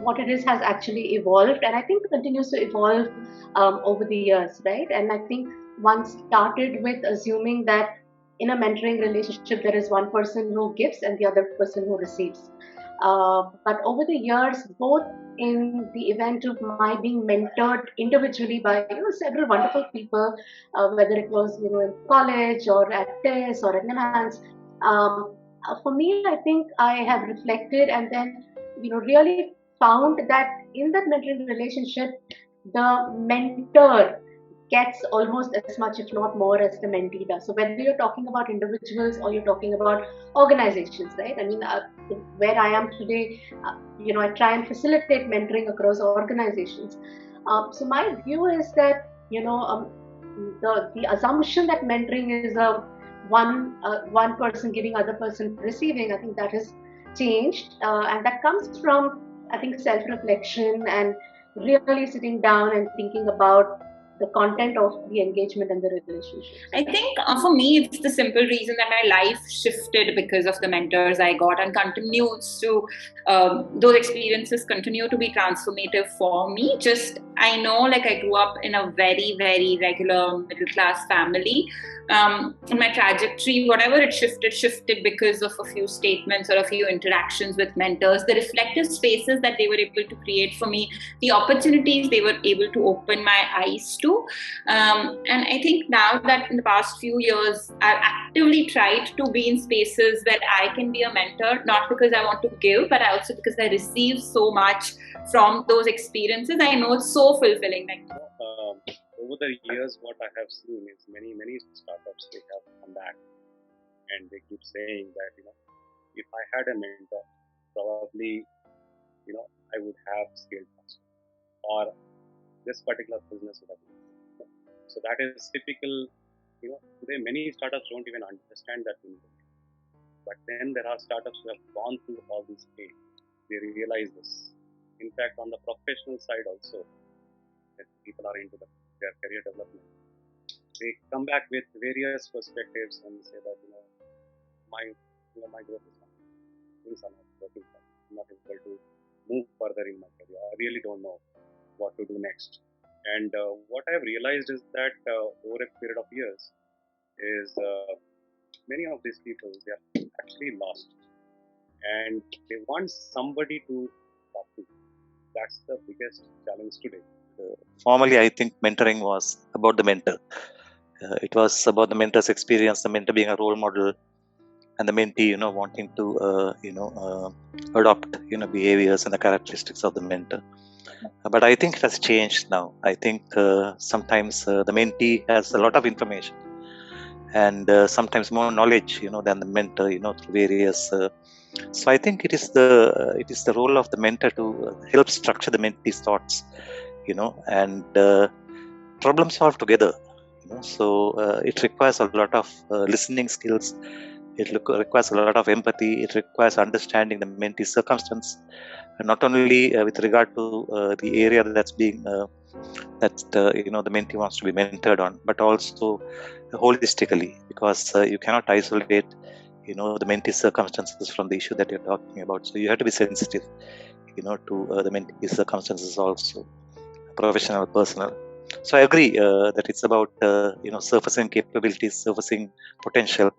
what it is has actually evolved, and I think continues to evolve over the years, right? And I think one started with assuming that in a mentoring relationship there is one person who gives and the other person who receives. But over the years, both in the event of my being mentored individually by several wonderful people, whether it was in college or at TES or at NIMHANS, for me, I think I have reflected and then really found that in that mentoring relationship, the mentor gets almost as much, if not more, as the mentee does. So whether you're talking about individuals or you're talking about organizations, right? I mean, where I am today, I try and facilitate mentoring across organizations. So my view is that the assumption that mentoring is a one person giving, other person receiving, I think that has changed, and that comes from, I think, self-reflection and really sitting down and thinking about the content of the engagement and the relationship. I think for me, it's the simple reason that my life shifted because of the mentors I got, and continues to, those experiences continue to be transformative for me. Just, I know, like, I grew up in a very, very regular middle class family. In my trajectory, whatever it shifted because of a few statements or a few interactions with mentors, the reflective spaces that they were able to create for me, the opportunities they were able to open my eyes to. And I think now that in the past few years, I've actively tried to be in spaces where I can be a mentor, not because I want to give, but also because I receive so much from those experiences. I know it's so fulfilling. Over the years, what I have seen is many startups, they have come back and they keep saying that, if I had a mentor, probably, I would have scaled faster, or this particular business would have been. So that is typical. Today many startups don't even understand that. But then there are startups who have gone through all this pain. They realize this. In fact, on the professional side also, if people are into their career development, they come back with various perspectives and say that my growth is not, things are not working for me. I'm not able to move further in my career. I really don't know what to do next. And what I have realized is that over a period of years is many of these people, they are actually lost and they want somebody to talk to. That's the biggest challenge today. Formally, I think mentoring was about the mentor. It was about the mentor's experience, the mentor being a role model, and the mentee, wanting to, adopt, behaviors and the characteristics of the mentor. But I think it has changed now. I think sometimes the mentee has a lot of information and sometimes more knowledge, than the mentor, through various. So I think it is the role of the mentor to help structure the mentee's thoughts, and problem solve together. So it requires a lot of listening skills. It requires a lot of empathy. It requires understanding the mentee's circumstance, and not only with regard to the area that's being the mentee wants to be mentored on, but also holistically, because you cannot isolate the mentee's circumstances from the issue that you're talking about. So you have to be sensitive, to the mentee's circumstances also, professional, personal. So I agree that it's about surfacing capabilities, surfacing potential,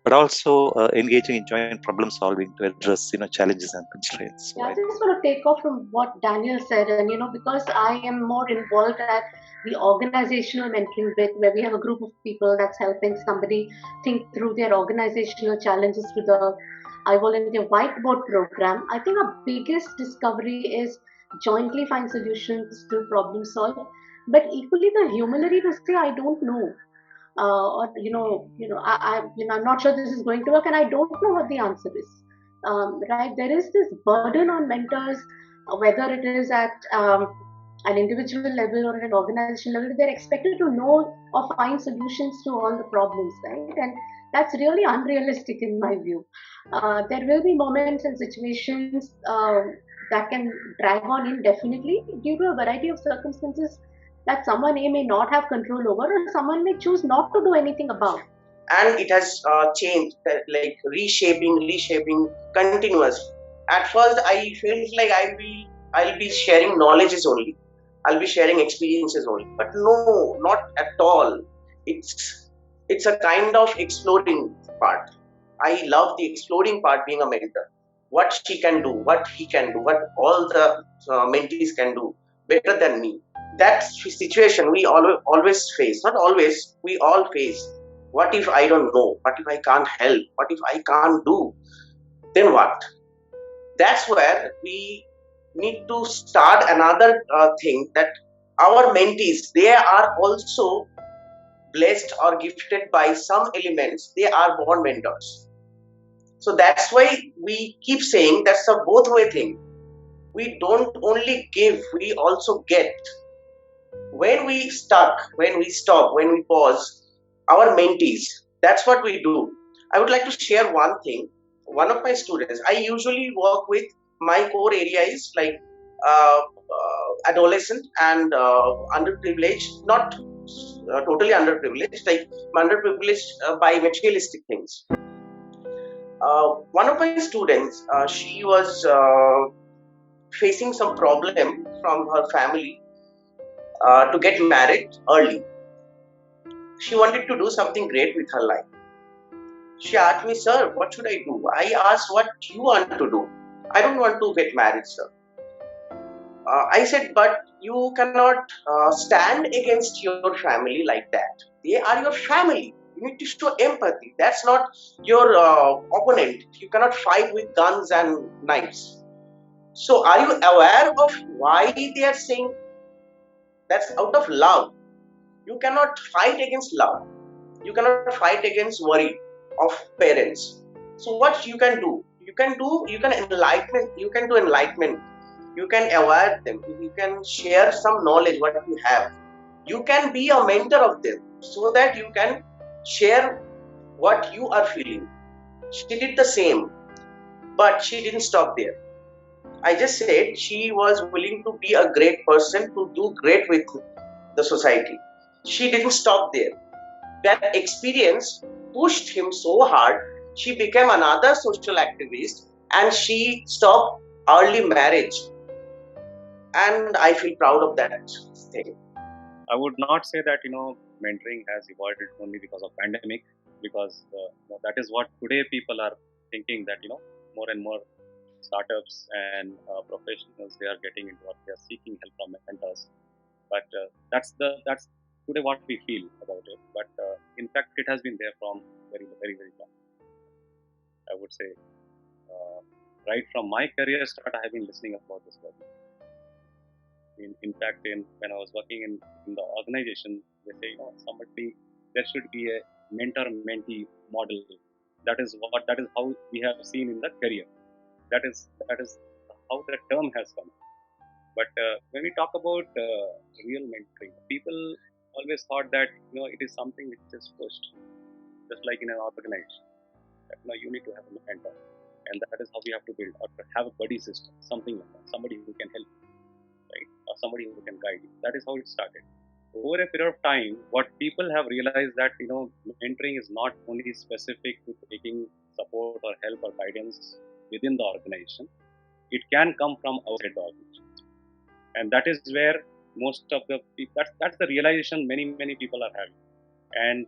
but also engaging in joint problem solving to address challenges and constraints. So I just want to take off from what Daniel said, and because I am more involved at the organizational mentoring bit, where we have a group of people that's helping somebody think through their organizational challenges through the I Volunteer Whiteboard program. I think our biggest discovery is jointly find solutions to problem solve, but equally the humility to say I don't know. Or I'm not sure this is going to work, and I don't know what the answer is. Right? There is this burden on mentors, whether it is at an individual level or at an organizational level. They're expected to know or find solutions to all the problems, right? And that's really unrealistic in my view. There will be moments and situations that can drag on indefinitely due to a variety of circumstances that someone may not have control over, or someone may choose not to do anything about. And it has changed, like reshaping continuously. At first, I felt like I'll be sharing knowledges only. I'll be sharing experiences only. But no, not at all. It's a kind of exploring part. I love the exploring part being a mentor. What she can do, what he can do, what all the mentees can do better than me. That situation we always face. Not always, we all face. What if I don't know? What if I can't help? What if I can't do? Then what? That's where we need to start another thing, that our mentees, they are also blessed or gifted by some elements. They are born mentors. So that's why we keep saying that's a both way thing. We don't only give, we also get. When we stuck, when we stop, when we pause, our mentees, that's what we do. I would like to share one thing. One of my students, I usually work with, my core area is like adolescent and underprivileged, not totally underprivileged, like underprivileged by materialistic things. One of my students, she was facing some problem from her family to get married early. She wanted to do something great with her life. She asked me, "Sir, what should I do?" I asked, "What do you want to do?" "I don't want to get married, sir." I said, "But you cannot stand against your family like that. They are your family. You need to show empathy. That's not your opponent. You cannot fight with guns and knives." So, are you aware of why they are saying? That's out of love. You cannot fight against love. You cannot fight against worry of parents. So what you can do? You can enlighten. You can do enlightenment. You can aware them. You can share some knowledge what you have. You can be a mentor of them so that you can share what you are feeling. She did the same, but she didn't stop there. I just said she was willing to be a great person, to do great with the society. She didn't stop there. That experience pushed him so hard, she became another social activist and she stopped early marriage. And I feel proud of that thing. I would not say that mentoring has evolved only because of pandemic, because that is what today people are thinking, that more and more startups and professionals, they are getting into what they are seeking help from mentors. But that's today what we feel about it. But in fact, it has been there from very very very long. I would say right from my career start, I have been listening about this topic. In fact, when I was working in the organization, they say there should be a mentor-mentee model. That is how we have seen in the career. That is how the term has come. But when we talk about real mentoring, people always thought that it is something which is pushed, just like in an organization. That, you need to have a mentor, and that is how we have to build or have a buddy system, something like that, somebody who can help you, right, or somebody who can guide you. That is how it started. Over a period of time, what people have realized that mentoring is not only specific to taking support or help or guidance within the organization. It can come from outside the organization. And that is where most of the people, that's the realization many people are having. And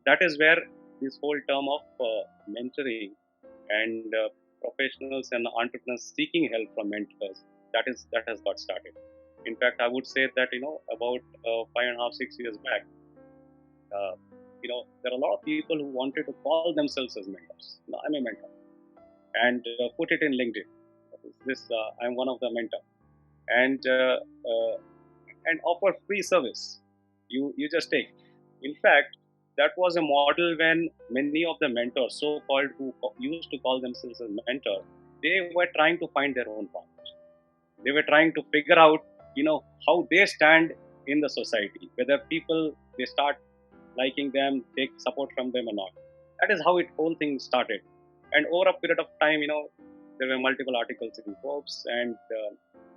that is where this whole term of mentoring and professionals and entrepreneurs seeking help from mentors, that has got started. In fact, I would say that about 5.5-6 years back, there are a lot of people who wanted to call themselves as mentors. I'm a mentor, and put it in LinkedIn. I'm one of the mentors, and offer free service. You just take. In fact, that was a model when many of the mentors, so-called, who used to call themselves as mentor, they were trying to find their own path. They were trying to figure out, how they stand in the society, whether people, they start liking them, take support from them or not. That is how whole thing started. And over a period of time, there were multiple articles in Forbes, and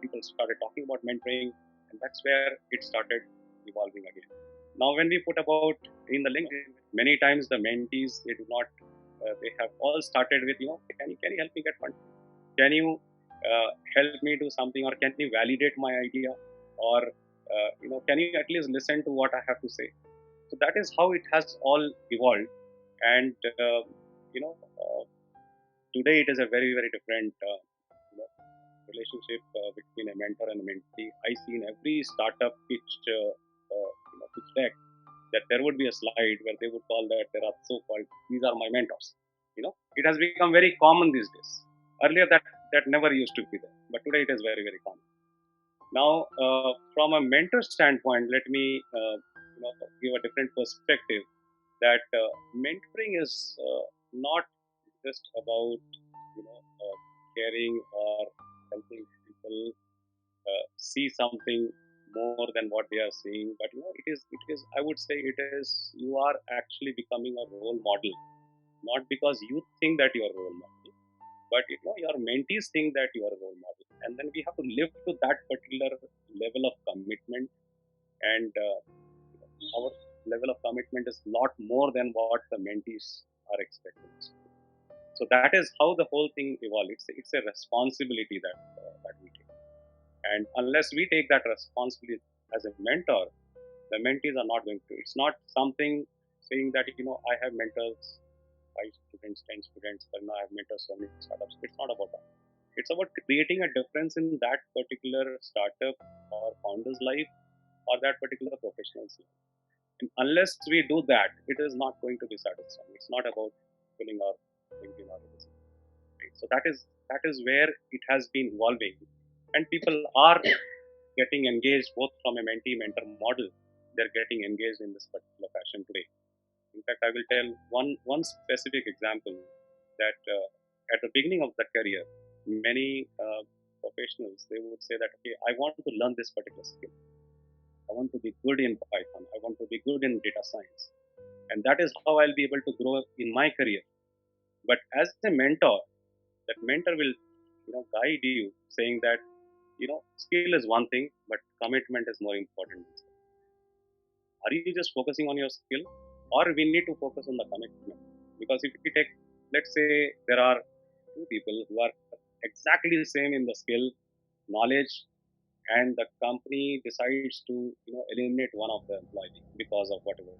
people started talking about mentoring, and that's where it started evolving again. Now, when we put about in the LinkedIn, many times the mentees, they do not, they have all started with, can you help me get funding? Can you help me do something, or can you validate my idea, or can you at least listen to what I have to say? So that is how it has all evolved, and you know, uh, today it is a very very different you know, relationship between a mentor and a mentee. I see in every startup pitch deck that there would be a slide where they would call that there are so-called these are my mentors. It has become very common these days. Earlier that never used to be there, but today it is very very common. Now, from a mentor standpoint, let me give a different perspective. That mentoring is not just about caring or helping people see something more than what they are seeing, but it is I would say it is you are actually becoming a role model, not because you think that you are a role model, but your mentees think that you are a role model, and then we have to live to that particular level of commitment, and our level of commitment is a lot more than what the mentees are expecting. So that is how the whole thing evolves. It's a responsibility that we take, and unless we take that responsibility as a mentor, the mentees are not going to. It's not something saying that I have mentors, 5 students, 10 students, but now I have mentors so many startups. It's not about that. It's about creating a difference in that particular startup or founder's life or that particular professional's life. And unless we do that, it is not going to be satisfying. It's not about filling our LinkedIn or resume. Right? So that is where it has been evolving, and people are getting engaged both from a mentee-mentor model. They're getting engaged in this particular fashion today. In fact, I will tell one specific example that at the beginning of the career, many professionals, they would say that, okay, I want to learn this particular skill. I want to be good in Python. I want to be good in data science, and that is how I'll be able to grow in my career. But as a mentor, that mentor will guide you, saying that skill is one thing, but commitment is more important. Are you just focusing on your skill, or we need to focus on the commitment? Because if we take, let's say there are two people who are exactly the same in the skill, knowledge, and the company decides to eliminate one of the employees because of whatever.